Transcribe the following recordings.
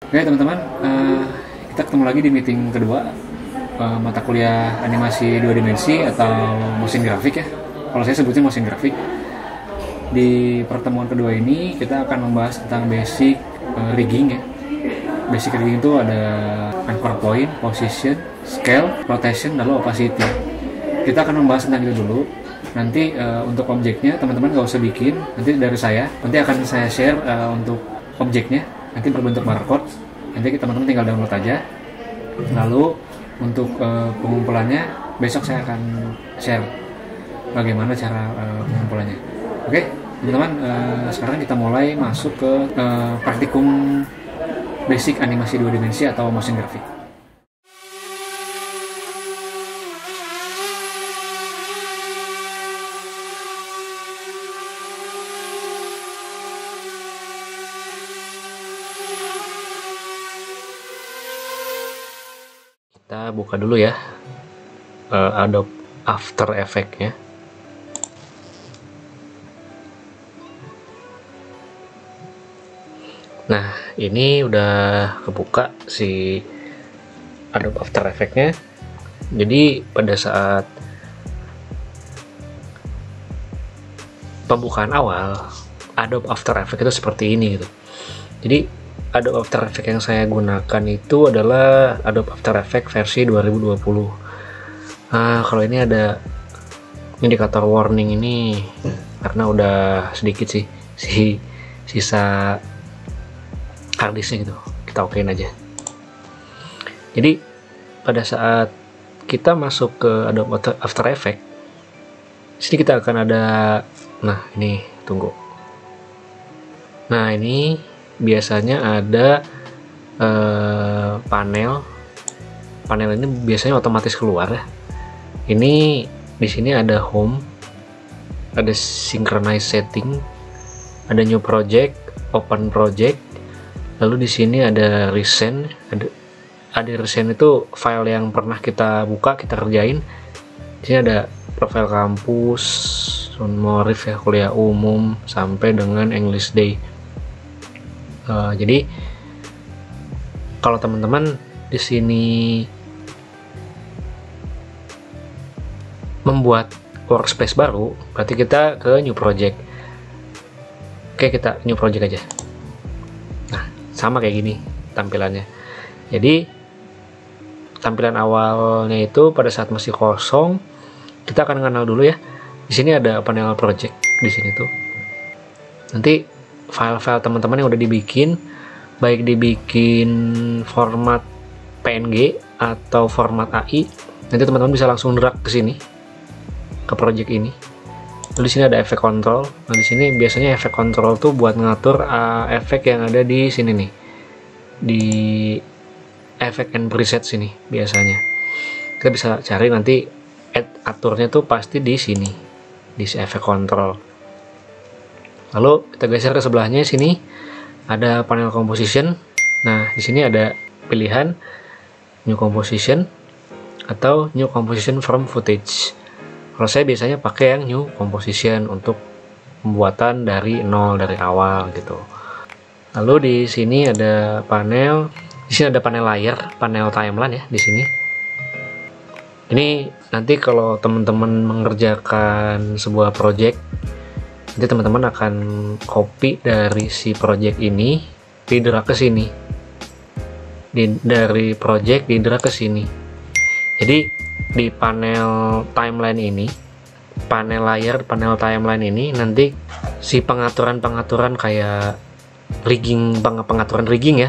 Oke teman-teman, kita ketemu lagi di meeting kedua mata kuliah animasi 2 dimensi atau motion graphic ya. Kalau saya sebutnya motion graphic. Di pertemuan kedua ini kita akan membahas tentang basic rigging ya. Basic rigging itu ada anchor point, position, scale, rotation, lalu opacity. Kita akan membahas tentang itu dulu. Nanti untuk objeknya teman-teman gak usah bikin, nanti dari saya. Nanti akan saya share untuk objeknya, nanti berbentuk barcode. Nanti teman-teman tinggal download aja. Lalu untuk pengumpulannya besok saya akan share bagaimana cara pengumpulannya. Oke, teman-teman, sekarang kita mulai masuk ke praktikum basic animasi 2 dimensi atau motion graphic. Kita buka dulu ya Adobe After Effects-nya. Nah, ini udah kebuka si Adobe After Effects-nya. Jadi pada saat pembukaan awal Adobe After Effects itu seperti ini gitu. Jadi Adobe After Effects yang saya gunakan itu adalah Adobe After Effects versi 2020. Nah, kalau ini ada indikator warning ini karena udah sedikit sih sisa harddisknya gitu, kita okein aja. Jadi pada saat kita masuk ke Adobe After Effects, sini kita akan ada, nah ini tunggu. Nah ini biasanya ada panel ini biasanya otomatis keluar ya. Ini di sini ada home, ada synchronize setting, ada new project, open project. Lalu di sini ada recent, ada recent itu file yang pernah kita buka, kita kerjain. Di sini ada profil kampus, Sunmorif ya, kuliah umum sampai dengan English Day. Jadi kalau teman-teman di sini membuat workspace baru, berarti kita ke new project. Oke, kita new project aja. Sama kayak gini tampilannya. Jadi tampilan awalnya itu pada saat masih kosong, kita akan kenal dulu ya. Di sini ada panel project di sini tuh. Nanti file-file teman-teman yang udah dibikin, baik dibikin format PNG atau format AI, nanti teman-teman bisa langsung drag ke sini ke project ini. Lalu di sini ada efek control. Nah, di sini biasanya efek control tuh buat ngatur efek yang ada di sini nih. Di efek and preset sini biasanya. Kita bisa cari nanti aturnya tuh pasti di sini. Di efek control. Lalu kita geser ke sebelahnya sini ada panel composition. Nah, di sini ada pilihan new composition atau new composition from footage. Kalau saya biasanya pakai yang new composition untuk pembuatan dari nol, dari awal gitu. Lalu di sini ada panel, di sini ada panel layer, panel timeline ya di sini. Ini nanti kalau teman-teman mengerjakan sebuah project, nanti teman-teman akan copy dari si project ini, di drag ke sini. Dari project di drag ke sini. Jadi di panel timeline ini, panel layer, panel timeline ini nanti si pengaturan kayak rigging, pengaturan rigging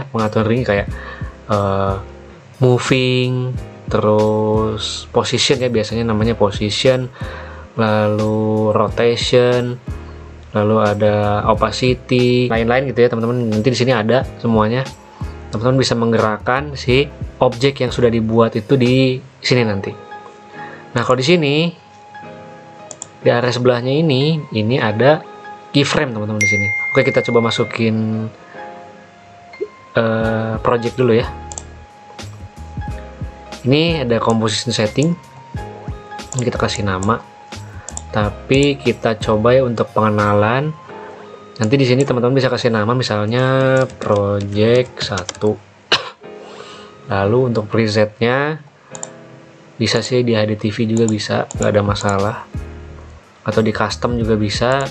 kayak moving, terus position ya, biasanya namanya position, lalu rotation, lalu ada opacity, lain-lain gitu ya teman-teman. Nanti di sini ada semuanya. Teman-teman bisa menggerakkan si objek yang sudah dibuat itu di sini nanti. Nah, kalau di sini di area sebelahnya ini ada keyframe teman-teman di sini. Oke, kita coba masukin project dulu ya. Ini ada composition setting. Ini kita kasih nama. Tapi kita coba ya untuk pengenalan. Nanti di sini teman-teman bisa kasih nama misalnya project 1. Lalu untuk presetnya bisa sih di HDTV juga bisa, nggak ada masalah, atau di custom juga bisa.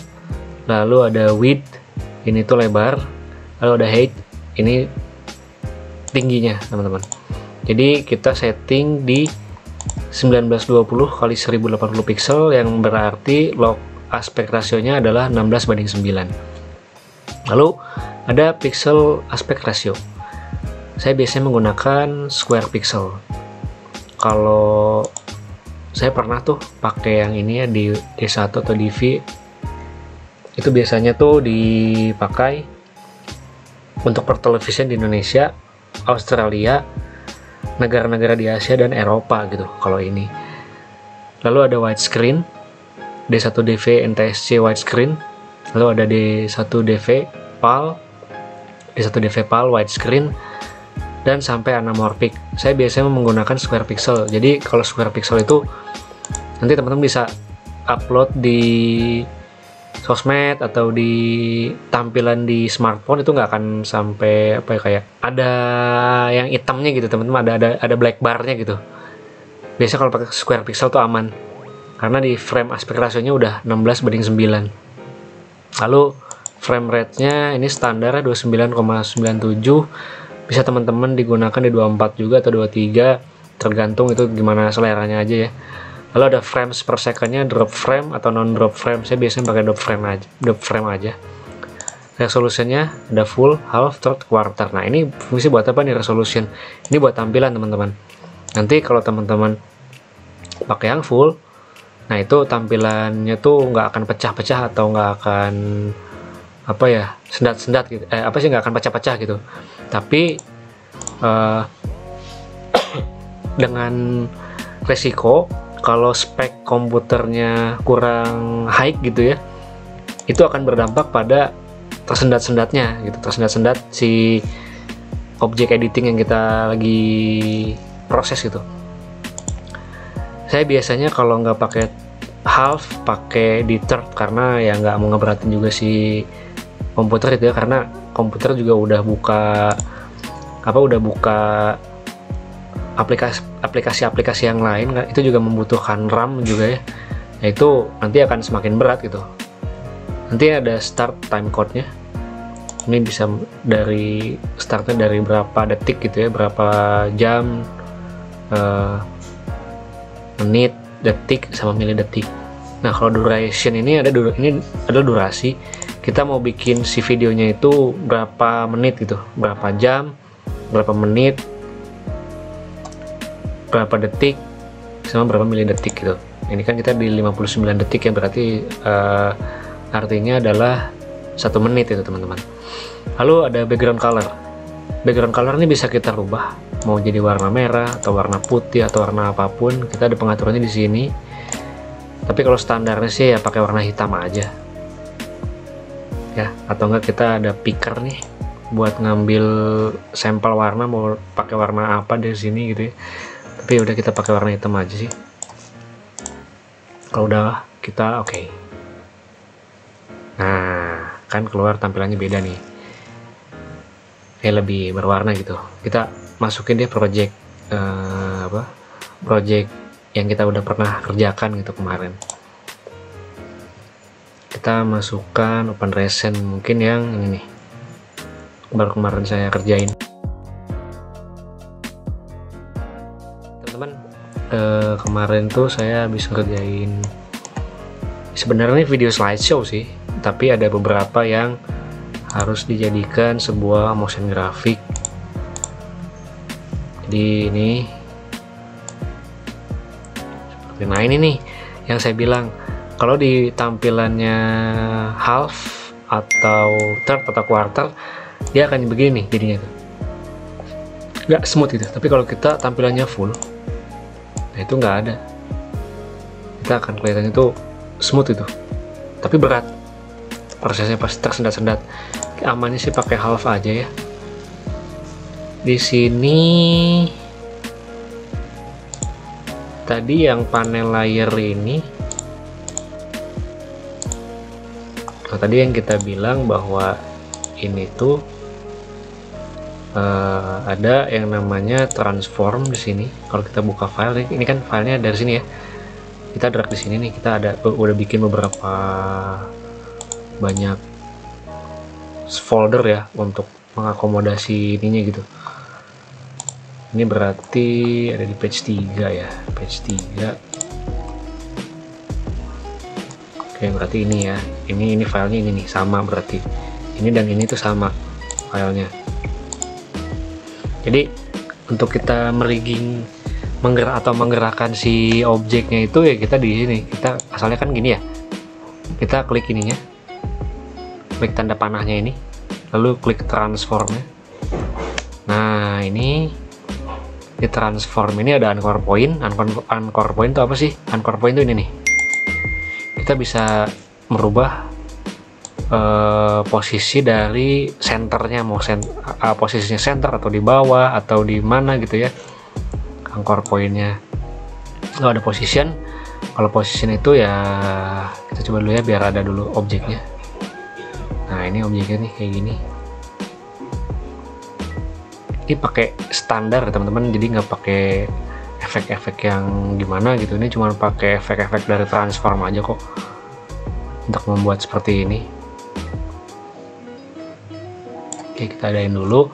Lalu ada width, ini tuh lebar. Lalu ada height, ini tingginya teman-teman. Jadi kita setting di 1920 kali 1080 pixel, yang berarti log aspek rasionya adalah 16:9. Lalu ada pixel aspek ratio. Saya biasanya menggunakan square pixel. Kalau saya pernah tuh pakai yang ini ya, di D1 atau DV, itu biasanya tuh dipakai untuk pertelevisian di Indonesia, Australia, negara-negara di Asia dan Eropa gitu kalau ini. Lalu ada widescreen, D1DV NTSC widescreen, lalu ada D1DV PAL, D1DV PAL widescreen, dan sampai anamorphic. Saya biasanya menggunakan square pixel. Jadi kalau square pixel itu nanti teman-teman bisa upload di sosmed atau di tampilan di smartphone, itu nggak akan sampai apa ya, kayak ada yang hitamnya gitu teman-teman, ada black barnya gitu. Biasanya kalau pakai square pixel tuh aman, karena di frame aspek rasionya udah 16:9. Lalu frame rate-nya ini standar 29,97. Bisa teman-teman digunakan di 24 juga atau 23, tergantung itu gimana seleranya aja ya. Lalu ada frames per second-nya, drop frame atau non drop frame. Saya biasanya pakai drop frame aja. Resolutionnya ada full, half, third, quarter. Nah ini fungsi buat apa nih resolution? Ini buat tampilan teman-teman. Nanti kalau teman-teman pakai yang full, nah itu tampilannya tuh nggak akan pecah-pecah atau nggak akan apa ya, sendat-sendat gitu. Apa sih, nggak akan pecah-pecah gitu. Tapi dengan resiko kalau spek komputernya kurang high gitu ya, itu akan berdampak pada tersendat-sendatnya gitu, tersendat-sendat si objek editing yang kita lagi proses gitu. Saya biasanya kalau nggak pakai half, pakai di third, karena ya nggak mau ngeberatin juga si komputer itu ya, karena komputer juga udah buka aplikasi-aplikasi yang lain, itu juga membutuhkan RAM juga ya. Nah, itu nanti akan semakin berat gitu. Nanti ada start time code-nya. Ini bisa dari startnya dari berapa detik gitu ya, berapa jam, menit, detik sama milidetik. Nah, kalau duration ini adalah durasi. Kita mau bikin si videonya itu berapa menit gitu, berapa jam, berapa menit, berapa detik, sama berapa milidetik gitu. Ini kan kita di 59 detik ya, berarti artinya adalah 1 menit itu teman-teman. Lalu ada background color. Background color ini bisa kita rubah, mau jadi warna merah atau warna putih atau warna apapun. Kita ada pengaturannya di sini. Tapi kalau standarnya sih ya pakai warna hitam aja. Ya, atau enggak kita ada picker nih buat ngambil sampel warna, mau pakai warna apa dari sini gitu ya. Tapi udah kita pakai warna hitam aja sih. Kalau udah kita oke. Nah, kan keluar tampilannya beda nih. Kayak lebih berwarna gitu. Kita masukin deh project project yang kita udah pernah kerjakan gitu kemarin. Kita masukkan Open Recent, mungkin yang ini nih, baru kemarin saya kerjain. Teman-teman, kemarin tuh saya habis ngerjain, sebenarnya ini video slideshow sih, tapi ada beberapa yang harus dijadikan sebuah motion graphic. Jadi ini seperti, nah ini nih yang saya bilang, kalau di tampilannya half atau third atau quarter, dia akan begini nih jadinya tuh, nggak smooth gitu. Tapi kalau kita tampilannya full, nah itu nggak ada, kita akan kelihatannya tuh smooth itu, tapi berat prosesnya, pasti tersendat-sendat. Amannya sih pakai half aja ya. Di sini tadi yang panel layer ini, tadi yang kita bilang bahwa ini tuh ada yang namanya transform di sini. Kalau kita buka file, ini kan filenya dari sini ya. Kita drag di sini nih, kita udah bikin beberapa banyak folder ya untuk mengakomodasi ininya gitu. Ini berarti ada di page 3 ya, page 3. Oke, berarti ini ya, ini filenya ini nih, sama berarti ini dan ini tuh sama filenya. Jadi untuk kita merigging menggerakkan si objeknya itu ya, kita di sini, kita asalnya kan gini ya, kita klik ininya, klik tanda panahnya ini, lalu klik transformnya. Nah, ini di transform ini ada anchor point. Anchor point itu apa sih? Anchor point itu ini nih, kita bisa merubah posisi dari senternya, mau posisinya center atau di bawah atau di mana gitu ya. Anchor pointnya lalu ada position. Kalau position itu ya kita coba dulu ya, biar ada dulu objeknya. Nah, ini objeknya nih kayak gini. Ini pakai standar teman-teman, jadi nggak pakai efek-efek yang gimana gitu. Ini cuma pakai efek-efek dari transform aja kok untuk membuat seperti ini. Oke, kita adain dulu.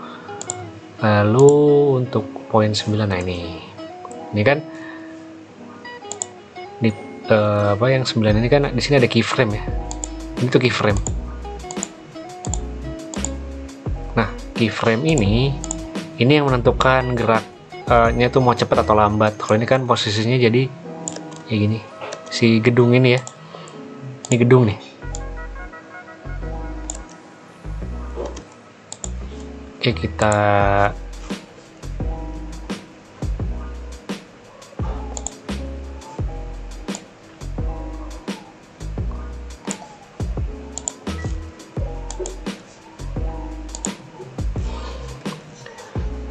Lalu untuk poin 9, nah ini kan di apa yang 9 ini kan di sini ada keyframe ya. Ini tuh keyframe. Nah, keyframe ini yang menentukan geraknya tuh mau cepat atau lambat. Kalau ini kan posisinya jadi kayak gini, si gedung ini ya, ini gedung nih. Oke, kita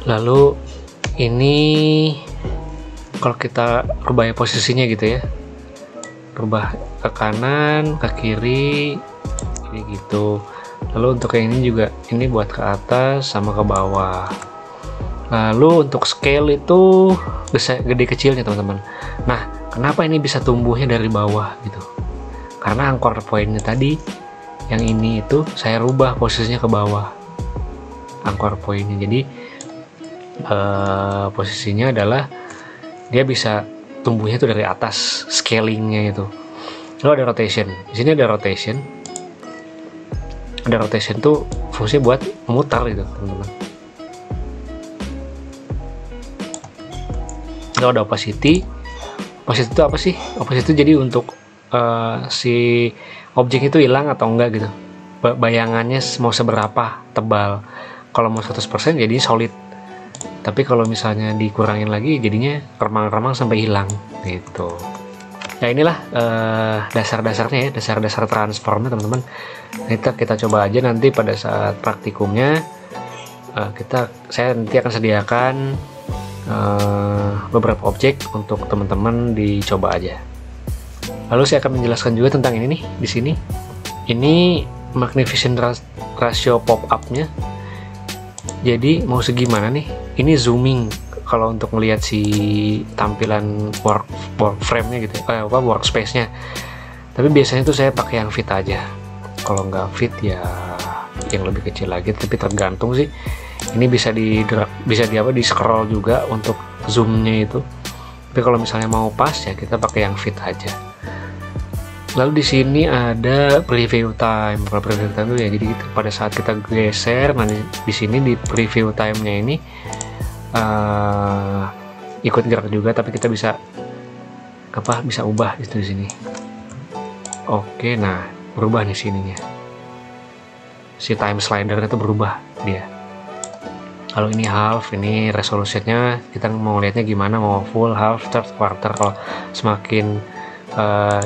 lalu ini kalau kita rubah posisinya gitu ya, rubah ke kanan, ke kiri, ini gitu. Lalu untuk yang ini juga, ini buat ke atas sama ke bawah. Lalu untuk scale itu gede kecilnya teman-teman. Nah, kenapa ini bisa tumbuhnya dari bawah gitu? Karena anchor pointnya tadi yang ini itu saya rubah posisinya ke bawah, anchor pointnya. Jadi posisinya adalah dia bisa tumbuhnya itu dari atas, scalingnya itu. Lalu ada rotation. Di sini ada rotation. Ada rotation tuh fungsi buat memutar gitu teman-teman. Lalu ada opacity. Opacity itu apa sih? Opacity itu jadi untuk si objek itu hilang atau enggak gitu. Bayangannya mau seberapa tebal. Kalau mau 100% jadi solid. Tapi kalau misalnya dikurangin lagi jadinya remang-remang sampai hilang gitu. Ya inilah dasar-dasarnya ya, dasar-dasar transformnya teman-teman. Kita coba aja nanti pada saat praktikumnya. Saya nanti akan sediakan beberapa objek untuk teman-teman dicoba aja. Lalu saya akan menjelaskan juga tentang ini nih di sini. Ini magnification ratio pop-up-nya. Jadi mau segimana nih? Ini zooming kalau untuk melihat si tampilan work frame-nya gitu, workspace-nya. Tapi biasanya tuh saya pakai yang fit aja. Kalau nggak fit ya yang lebih kecil lagi, tapi tergantung sih. Ini bisa di scroll juga untuk zoom-nya itu. Tapi kalau misalnya mau pas ya kita pakai yang fit aja. Lalu di sini ada preview time. Kalau preview time itu ya jadi gitu, pada saat kita geser, nanti di sini di preview time-nya ini ikut gerak juga, tapi kita bisa ubah itu di sini. Oke, nah berubah nih sininya. Si time slider itu berubah dia. Kalau ini half, ini resolusinya kita mau lihatnya gimana, mau full, half, third, quarter. Kalau semakin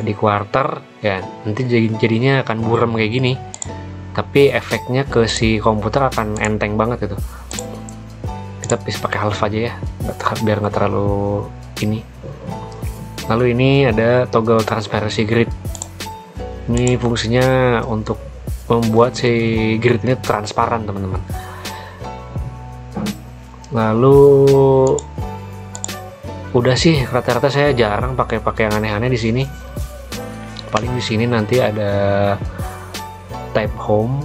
di quarter ya nanti jadinya akan buram kayak gini, tapi efeknya ke si komputer akan enteng banget itu. Kita bisa pakai half aja ya, biar nggak terlalu ini. Lalu ini ada toggle transparency grid. Ini fungsinya untuk membuat si grid ini transparan teman-teman. Lalu udah sih, rata-rata saya jarang pakai yang aneh-aneh di sini. Paling di sini nanti ada type home,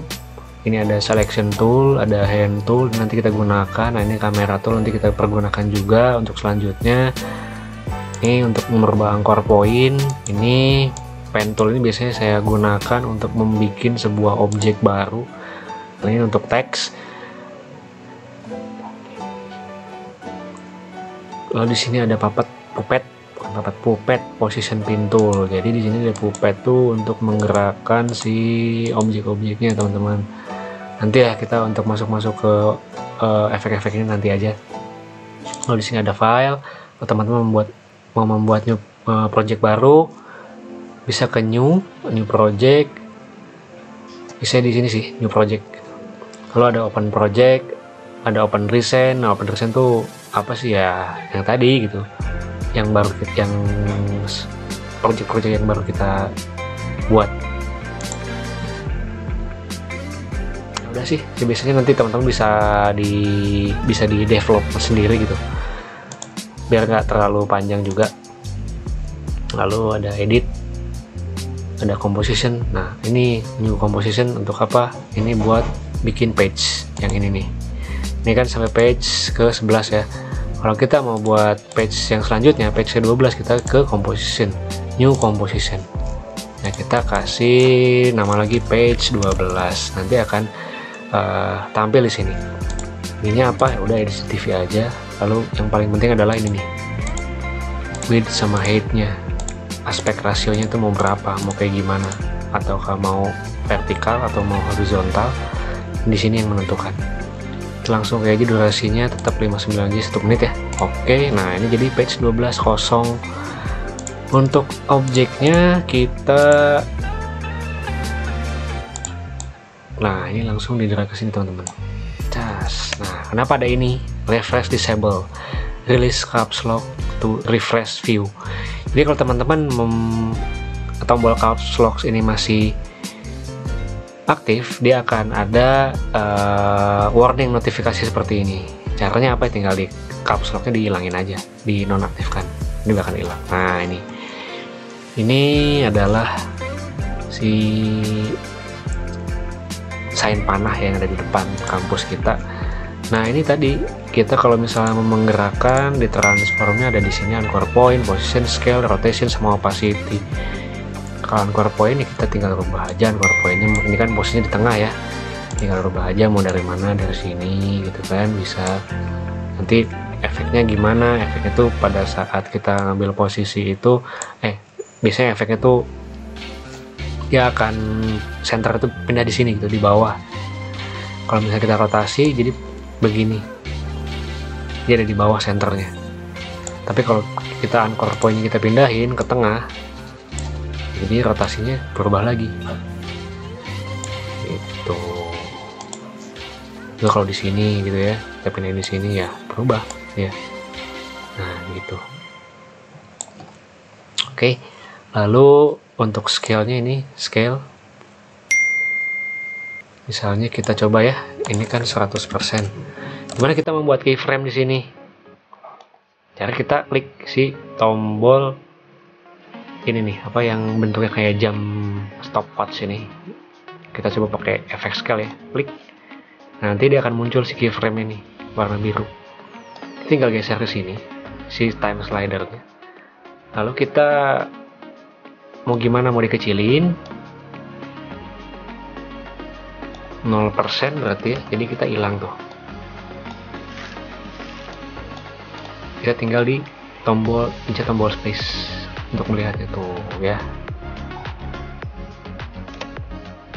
ini ada selection tool, ada hand tool nanti kita gunakan. Nah, ini kamera tool nanti kita pergunakan juga untuk selanjutnya. Ini untuk merubah anchor point. Ini pen tool, ini biasanya saya gunakan untuk membuat sebuah objek baru. Ini untuk teks. Lalu di sini ada puppet position pin tool. Jadi di sini ada puppet tuh untuk menggerakkan si objek-objeknya, teman-teman. Nanti ya kita untuk masuk ke efek-efek ini nanti aja. Lalu di sini ada file. Kalau teman-teman mau membuat new project baru, bisa ke new project. Bisa di sini sih, new project. Lalu ada open project, ada open recent. Nah, open recent tuh apa sih ya, yang tadi gitu, yang project-project yang baru kita buat. Udah sih, biasanya nanti teman-teman bisa di develop sendiri gitu, biar nggak terlalu panjang juga. Lalu ada edit, ada composition. Nah, ini new composition untuk apa? Ini buat bikin page yang ini nih. Ini kan sampai page ke 11 ya. Kalau kita mau buat page yang selanjutnya, page ke 12, kita ke composition, new composition. Nah, kita kasih nama lagi page 12. Nanti akan tampil di sini. Ininya apa? Ya udah edit TV aja. Lalu yang paling penting adalah ini nih, width sama height-nya. Aspek rasionya itu mau berapa? Mau kayak gimana? Ataukah mau vertikal atau mau horizontal? Di sini yang menentukan. Langsung kayak aja, durasinya tetap 59 G 1 menit ya. Oke, nah ini jadi page 12 kosong. Untuk objeknya kita, nah ini langsung didrag ke sini teman-teman. Cas. Nah, kenapa ada ini? Refresh disable, release caps lock to refresh view. Jadi kalau teman-teman tombol caps lock ini masih aktif, dia akan ada warning notifikasi seperti ini. Caranya apa? Tinggal di caps locknya dihilangin aja, dinonaktifkan, ini bakal hilang. Nah, ini adalah si sign panah yang ada di depan kampus kita. Nah, ini tadi kita kalau misalnya mau menggerakkan, di transformnya ada di sini anchor point, position, scale, rotation, sama opacity. Kalau anchor point ini kita tinggal rubah aja anchor pointnya. Ini kan posisinya di tengah ya, tinggal rubah aja mau dari mana, dari sini gitu kan bisa. Nanti efeknya gimana? Efeknya tuh pada saat kita ngambil posisi itu, biasanya efeknya tuh dia akan center itu pindah di sini gitu, di bawah. Kalau misalnya kita rotasi jadi begini, dia ada di bawah senternya. Tapi kalau kita anchor pointnya kita pindahin ke tengah, jadi rotasinya berubah lagi gitu. Nah, kalau di sini gitu ya, kita pindahin di sini ya berubah ya. Nah gitu. Oke, lalu untuk scale-nya, ini scale misalnya kita coba ya, ini kan 100%. Gimana kita membuat keyframe di sini? Cara kita klik si tombol ini nih, apa yang bentuknya kayak jam stopwatch ini. Kita coba pakai efek scale ya, klik. Nanti dia akan muncul si keyframe ini warna biru. Tinggal geser ke sini si time slidernya. Lalu kita mau gimana, mau dikecilin 0% berarti ya, jadi kita hilang tuh. Kita tinggal di pencet tombol space untuk melihatnya tuh ya.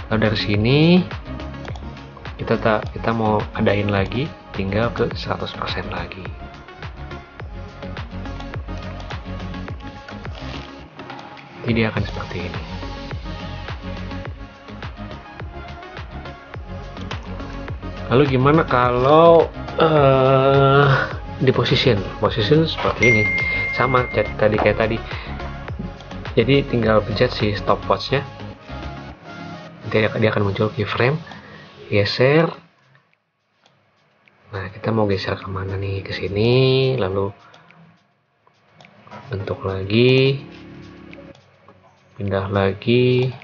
Lalu dari sini kita mau adain lagi, tinggal ke 100% lagi. Jadi akan seperti ini. Lalu gimana kalau di position seperti ini, sama kayak tadi. Jadi tinggal pencet si stopwatch-nya, nanti dia akan muncul keyframe, geser. Nah, kita mau geser kemana nih? Ke sini, lalu bentuk lagi, pindah lagi.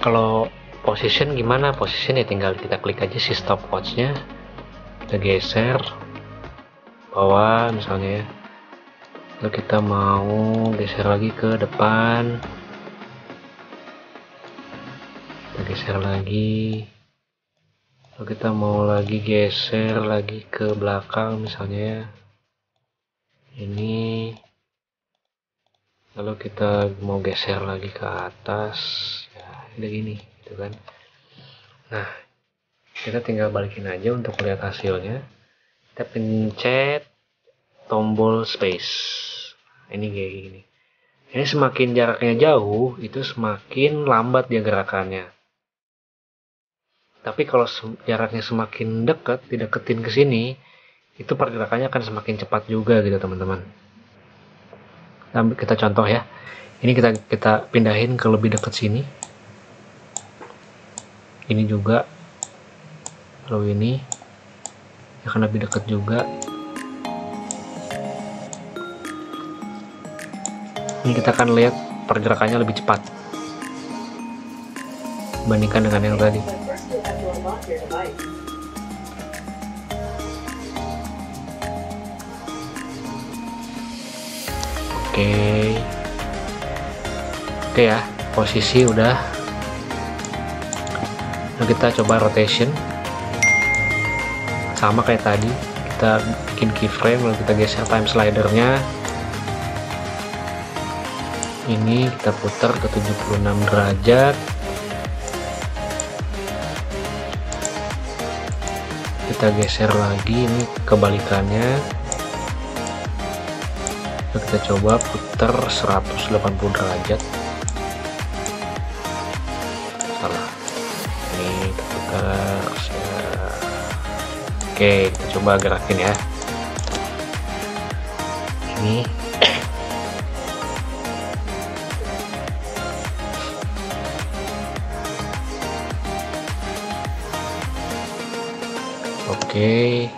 Kalau position gimana? Position ya tinggal kita klik aja si stopwatchnya, kita geser bawah misalnya ya. Lalu kita mau geser lagi ke depan, kita geser lagi. Lalu kita mau lagi geser lagi ke belakang misalnya ya. Ini. Lalu kita mau geser lagi ke atas. Ya, udah gini, gitu kan. Nah, kita tinggal balikin aja untuk lihat hasilnya. Kita pencet tombol space. Ini kayak gini. Ini semakin jaraknya jauh, itu semakin lambat dia gerakannya. Tapi kalau jaraknya semakin dekat, dideketin ke sini, itu pergerakannya akan semakin cepat juga gitu teman-teman. Kita contoh ya. Ini kita pindahin ke lebih dekat sini. Ini juga. Lalu ini akan lebih dekat juga. Ini kita akan lihat pergerakannya lebih cepat dibandingkan dengan yang tadi. Oke ya, posisi udah. Nah, kita coba rotation sama kayak tadi, kita bikin keyframe lalu kita geser time slidernya. Ini kita putar ke 76 derajat. Kita geser lagi, ini kebalikannya. Kita coba putar 180 derajat. Salah. Ini kita putar. Oke, kita coba gerakin ya. Ini. Oke,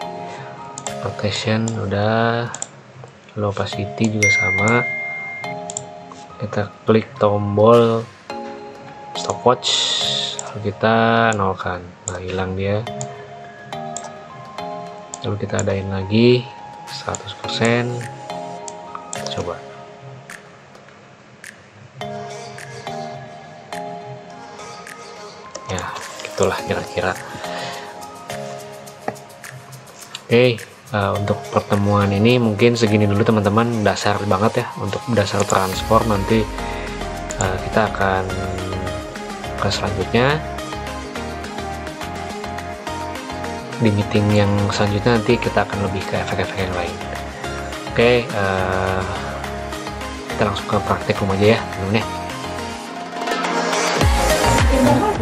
rotation udah, opacity juga sama. Kita klik tombol stopwatch, lalu kita nolkan. Nah, hilang dia. Lalu kita adain lagi 100%. Kita coba. Ya, itulah kira-kira. Oke, untuk pertemuan ini mungkin segini dulu teman-teman, dasar banget ya untuk dasar transform. Nanti kita akan ke selanjutnya di meeting yang selanjutnya, nanti kita akan lebih ke efek-efek yang lain. Oke, kita langsung ke praktikum aja ya teman-teman ya.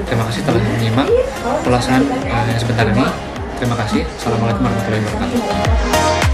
Terima kasih telah menyimak ulasan sebentar ini. Terima kasih. Assalamualaikum warahmatullahi wabarakatuh.